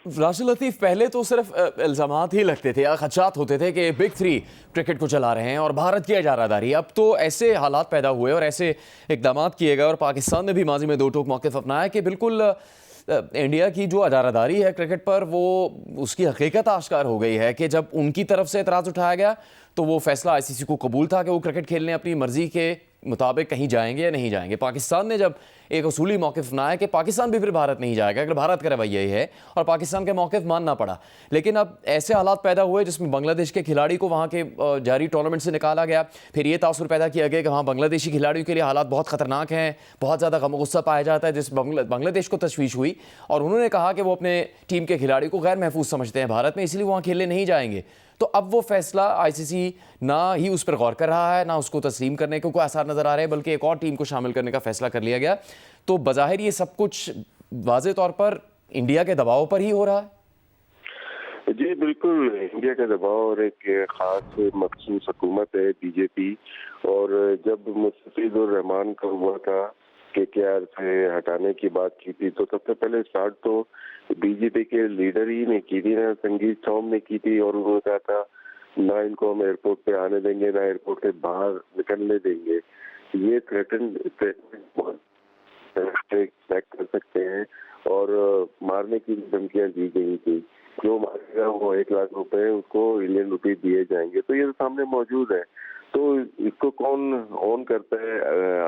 राशिद लतीफ़, पहले तो सिर्फ इल्ज़ामात ही लगते थे या खदशात होते थे कि बिग थ्री क्रिकेट को चला रहे हैं और भारत की इजारादारी। अब तो ऐसे हालात पैदा हुए और ऐसे इकदाम किए गए और पाकिस्तान ने भी माजी में दो टोक मौक़िफ़ अपनाया कि बिल्कुल इंडिया की जो इजारादारी है क्रिकेट पर, वो उसकी हकीकत आश्कार हो गई है कि जब उनकी तरफ से एतराज़ उठाया गया तो वो फैसला आईसीसी को कबूल था कि वो क्रिकेट खेलने अपनी मर्ज़ी के मुताबिक कहीं जाएंगे या नहीं जाएंगे। पाकिस्तान ने जब एक असूली मौक़िफ़ अपनाया कि पाकिस्तान भी फिर भारत नहीं जाएगा अगर भारत का रवैया यही है, और पाकिस्तान के मौक़िफ़ मानना पड़ा। लेकिन अब ऐसे हालात पैदा हुए जिसमें बांग्लादेश के खिलाड़ी को वहाँ के जारी टूर्नामेंट से निकाला गया। फिर ये तासुर पैदा किया गया कि वहाँ बांग्लादेशी खिलाड़ियों के लिए हालात बहुत ख़तरनाक हैं, बहुत ज़्यादा गम गुस्सा पाया जाता है, जिस बांग्लादेश को तशवीश हुई और उन्होंने कहा कि वो अपने टीम के खिलाड़ी को गैर महफूज समझते हैं भारत में, इसलिए वहाँ खेलने नहीं जाएंगे। तो अब वो फैसला आईसीसी ना ही उस पर गौर कर रहा है, ना उसको तस्लीम करने को कोई आसार नज़र आ रहे हैं, बल्कि एक और टीम को शामिल करने का फैसला कर लिया गया। तो बज़ाहिर ये सब कुछ वाज़े तौर पर इंडिया के दबाव पर ही हो रहा है। जी बिल्कुल, इंडिया का दबाव और एक खास मखसूस हुकूमत है बीजेपी। और जब मुस्तफिजुर रहमान का हुआ था केकेआर से हटाने की बात की थी, तो सबसे पहले स्टार्ट तो बीजेपी के लीडर ही ने की थी, ना संगीत चौम ने की थी। और उन्होंने कहा था ना इनको हम एयरपोर्ट पे आने देंगे, ना एयरपोर्ट के बाहर निकलने देंगे। ये थ्रेटन कर सकते हैं और मारने की धमकियां दी गई थी। जो मारेगा वो 1 लाख रुपए उसको इंडियन रुपये दिए जाएंगे। तो ये तो सामने मौजूद है। तो इसको कौन ऑन करता है?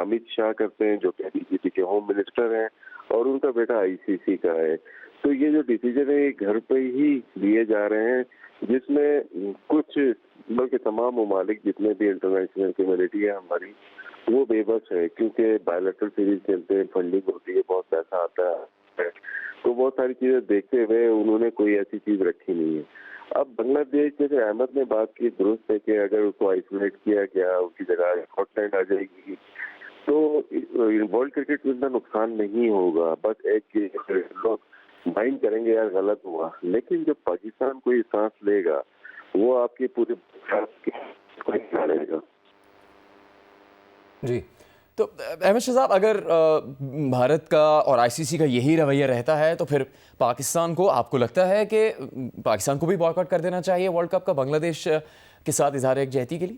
अमित शाह करते हैं, जो कि बीजेपी के होम मिनिस्टर हैं, और उनका बेटा आईसीसी का है। तो ये जो डिसीजन है ये घर पे ही लिए जा रहे हैं, जिसमें कुछ बल्कि तमाम ममालिक जितने भी इंटरनेशनल कम्युनिटी है हमारी, वो बेबस है, क्योंकि बायलैटरल सीरीज खेलते हैं, फंडिंग होती है, बहुत पैसा आता है। तो बहुत सारी चीजें देखते हुए उन्होंने कोई ऐसी चीज रखी नहीं है। अब बांग्लादेश, जैसे अहमद ने बात की, दुरुस्त है कि अगर उसको आइसोलेट किया गया, उसकी जगह स्कॉटलैंड आ जाएगी, तो वर्ल्ड क्रिकेट में इतना नुकसान नहीं होगा। बस एक लोग माइंड करेंगे यार गलत हुआ, लेकिन जब पाकिस्तान कोई सांस लेगा वो आपके पूरे लेगा। जी, तो अहमद शाह साहब, अगर भारत का और आईसीसी का यही रवैया रहता है तो फिर पाकिस्तान को, आपको लगता है कि पाकिस्तान को भी बॉयकॉट कर देना चाहिए वर्ल्ड कप का बांग्लादेश के साथ इजहार यकजहती के लिए?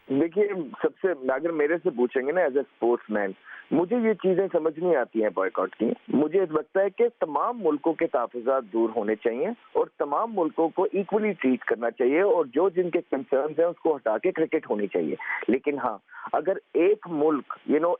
देखिए, सबसे अगर मेरे से पूछेंगे ना एज ए स्पोर्ट्समैन, मुझे ये चीजें समझ नहीं आती हैं बॉयकॉट की। मुझे लगता है कि तमाम मुल्कों के तहफ़्फ़ुज़ात दूर होने चाहिए और तमाम मुल्कों को इक्वली ट्रीट करना चाहिए, और जो जिनके कंसर्न्स हैं उसको हटा के क्रिकेट होनी चाहिए। लेकिन हाँ, अगर एक मुल्क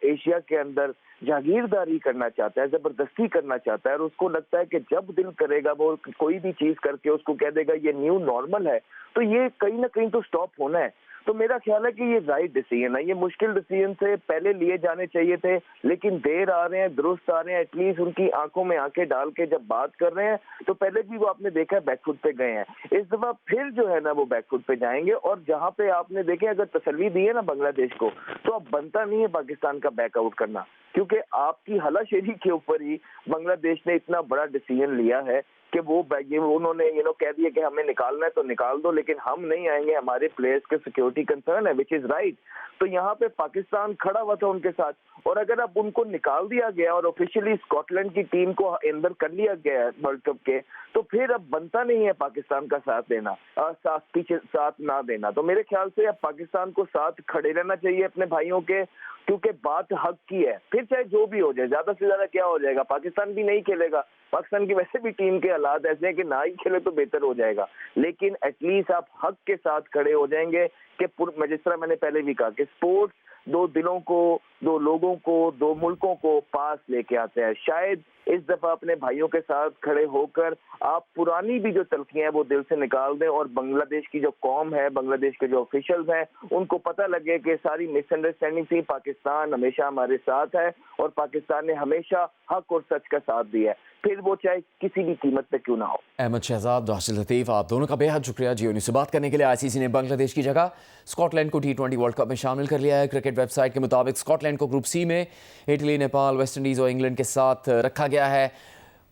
एशिया के अंदर जागीरदारी करना चाहता है, जबरदस्ती करना चाहता है, और उसको लगता है कि जब दिल करेगा वो कोई भी चीज करके उसको कह देगा ये न्यू नॉर्मल है, तो ये कहीं ना कहीं तो स्टॉप होना है। तो मेरा ख्याल है कि ये राइट डिसीजन है। ये मुश्किल डिसीजन से पहले लिए जाने चाहिए थे, लेकिन देर आ रहे हैं, दुरुस्त आ रहे हैं। एटलीस्ट उनकी आंखों में आंखें डाल के जब बात कर रहे हैं, तो पहले भी वो आपने देखा है बैकफुट पे गए हैं, इस दफा फिर जो है ना वो बैकफुट पे जाएंगे। और जहां पे आपने देखे, अगर तसल्ली दी है ना बांग्लादेश को, तो अब बनता नहीं है पाकिस्तान का बैकआउट करना, क्योंकि आपकी हलाशेरी के ऊपर ही बांग्लादेश ने इतना बड़ा डिसीजन लिया है कि वो उन्होंने कह दिया कि हमें निकालना है तो निकाल दो, लेकिन हम नहीं आएंगे, हमारे प्लेयर्स के सिक्योरिटी कंसर्न है, विच इज राइट। तो यहाँ पे पाकिस्तान खड़ा हुआ था उनके साथ, और अगर अब उनको निकाल दिया गया और ऑफिशियली स्कॉटलैंड की टीम को अंदर कर लिया गया वर्ल्ड कप के, तो फिर अब बनता नहीं है पाकिस्तान का साथ देना, पीछे साथ ना देना। तो मेरे ख्याल से अब पाकिस्तान को साथ खड़े रहना चाहिए अपने भाइयों के, क्योंकि बात हक की है। फिर चाहे जो भी हो जाए, ज्यादा से ज्यादा क्या हो जाएगा, पाकिस्तान भी नहीं खेलेगा, पाकिस्तान की वैसे भी टीम के हालात ऐसे हैं कि ना ही खेले तो बेहतर हो जाएगा, लेकिन एटलीस्ट आप हक के साथ खड़े हो जाएंगे कि जिस तरह मैंने पहले भी कहा कि स्पोर्ट्स दो दिलों को, दो लोगों को, दो मुल्कों को पास लेके आते हैं। शायद इस दफा अपने भाइयों के साथ खड़े होकर आप पुरानी भी जो तलखियां हैं वो दिल से निकाल दें, और बांग्लादेश की जो कौम है, बांग्लादेश के जो ऑफिशियल्स हैं, उनको पता लगे कि सारी मिसअंडरस्टैंडिंग थी, पाकिस्तान हमेशा हमारे साथ है और पाकिस्तान ने हमेशा हक और सच का साथ दिया है, फिर वो चाहे किसी भी कीमत पे क्यों ना हो। अहमद शहजाद, राशिद लतीफ़, आप दोनों का बेहद शुक्रिया जियो न्यूज़ से बात करने के लिए। आईसीसी ने बांग्लादेश की जगह स्कॉटलैंड को T20 वर्ल्ड कप में शामिल कर लिया है। क्रिकेट वेबसाइट के मुताबिक स्कॉटलैंड को ग्रुप सी में इटली, नेपाल, वेस्ट इंडीज़ और इंग्लैंड के साथ रखा गया है।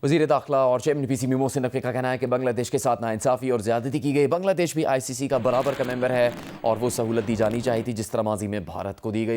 वज़ीर दाखिला और चेयरमैन पीसी मोहसिन नकवी का कहना है कि बांग्लादेश के साथ नाइंसाफ़ी और ज़्यादती की गई। बांग्लादेश भी आईसीसी का बराबर का मेंबर है और वो सहूलत दी जानी चाहिए थी जिस तरह माजी में भारत को दी गई।